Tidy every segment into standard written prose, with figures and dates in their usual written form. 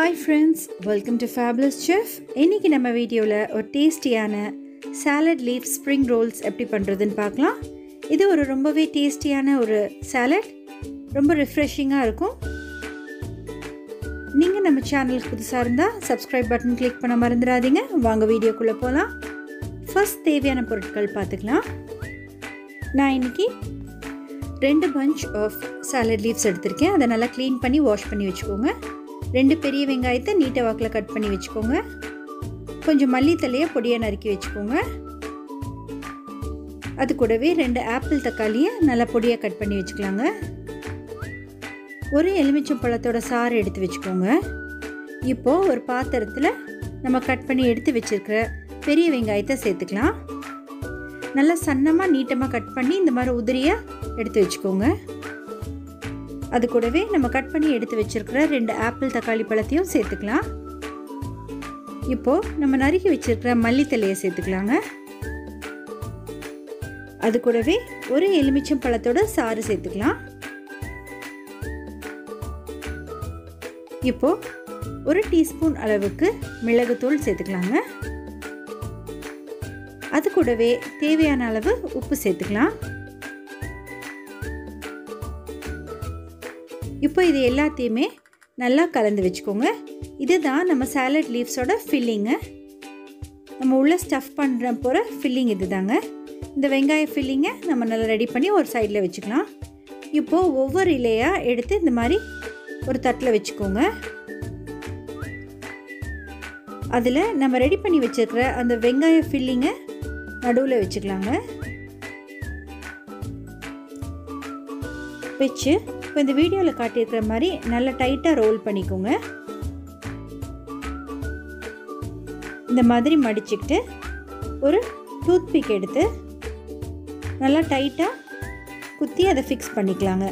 Hi friends, welcome to Fabulous Chef. இன்னைக்கு நம்ம வீடியோல ஒரு டேஸ்டியான salad leaf spring rolls எப்படி பண்றதுன்னு பார்க்கலாம். இது ஒரு ரொம்பவே டேஸ்டியான ஒரு salad, ரொம்ப ரிஃப்ரெஷிங்கா இருக்கும். நீங்க நம்ம சேனலுக்கு புதுசா இருந்தா subscribe button click பண்ண மறந்துடாதீங்க. வாங்க வீடியோக்குள்ள போலாம். ஃபர்ஸ்ட் தேவையான பொருட்கள் பார்த்துக்கலாம். நான் இன்னைக்கு 2 bunch of salad leaves எடுத்துர்க்கேன். அதை நல்லா க்ளீன் பண்ணி வாஷ் பண்ணி வெச்சுக்கோங்க. 2 பெரிய வெங்காயத்தை நீட்ட வாக்குல கட் பண்ணி வெச்சுக்கோங்க. கொஞ்சம் மல்லி தழையை பொடியா நறுக்கி வெச்சுக்கோங்க. அது கூடவே 2 ஆப்பிள் தக்காளியை நல்லா பொடியா கட் பண்ணி வெச்சுக்கலாங்க. ஒரு எலுமிச்சம் பழத்தோட சாறு எடுத்து வெச்சுக்கோங்க. இப்போ ஒரு பாத்திரத்துல நம்ம கட் பண்ணி எடுத்து வெச்சிருக்கிற பெரிய வெங்காயத்தை சேர்த்துக்கலாம். நல்லா சன்னமா நீட்டமா கட் பண்ணி இந்த மாதிரி உதிரியா எடுத்து வெச்சுக்கோங்க. அது கூடவே நம்ம கட் பண்ணி எடுத்து வெச்சிருக்கிற 2 ஆப்பிள் தக்காளி பழத்தையும் சேர்த்துக்கலாம். இப்போ நம்ம நறுக்கி வெச்சிருக்கிற மல்லி தழையை சேர்த்துக்கலாங்க. அது கூடவே ஒரு எலுமிச்சம் பழத்தோட சாறு சேர்த்துக்கலாம். இப்போ 1 டீஸ்பூன் அளவுக்கு மிளகுத்தூள் சேர்த்துக்கலாங்க. அது கூடவே தேவையான அளவு உப்பு சேர்த்துக்கலாம். இப்போ இது எல்லாத்தையுமே நல்லா கலந்து வெச்சுக்கோங்க. இதுதான் நம்ம salad leaves-ஓட filling. நம்ம உள்ள ஸ்டஃப் பண்ற போற filling இதுதாங்க. இந்த வெங்காய filling-ஐ நம்ம நல்லா ரெடி பண்ணி ஒரு சைடுல வெச்சுக்கலாம். இப்போ ஒவ்வொரு இலையா எடுத்து இந்த மாதிரி ஒரு தட்டுல வெச்சுக்கோங்க. அதுல நம்ம ரெடி பண்ணி வெச்சிருக்கிற அந்த வெங்காய filling-ஐ நடுவுல வெச்சுக்கலாங்க. வெச்சு இப்போ இந்த வீடியோவில் காட்டியிருக்கிற மாதிரி நல்லா டைட்டாக ரோல் பண்ணிக்கோங்க. இந்த மாதிரி மடிச்சுக்கிட்டு ஒரு டூத்பிக் எடுத்து நல்லா டைட்டாக குத்தி அதை ஃபிக்ஸ் பண்ணிக்கலாங்க.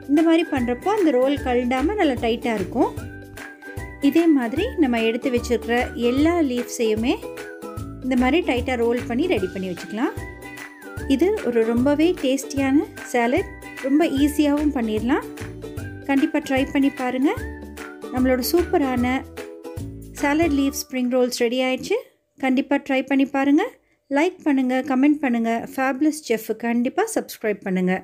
இந்த மாதிரி பண்ணுறப்போ அந்த ரோல் கழண்டாமல் நல்லா டைட்டாக இருக்கும். இதே மாதிரி நம்ம எடுத்து வச்சுருக்கிற எல்லா லீவ்ஸையுமே இந்த மாதிரி டைட்டாக ரோல் பண்ணி ரெடி பண்ணி வச்சுக்கலாம். இது ஒரு ரொம்பவே டேஸ்டியான சாலட், ரொம்ப ஈஸியாகவும் பண்ணிடலாம். கண்டிப்பாக ட்ரை பண்ணி பாருங்கள். நம்மளோட சூப்பரான salad leave spring Rolle's ready ஆயிடுச்சு. கண்டிப்பாக ட்ரை பண்ணி பாருங்கள். லைக் பண்ணுங்கள், கமெண்ட் பண்ணுங்கள். ஃபேபுலஸ் செஃப் கண்டிப்பாக சப்ஸ்கிரைப் பண்ணுங்கள்.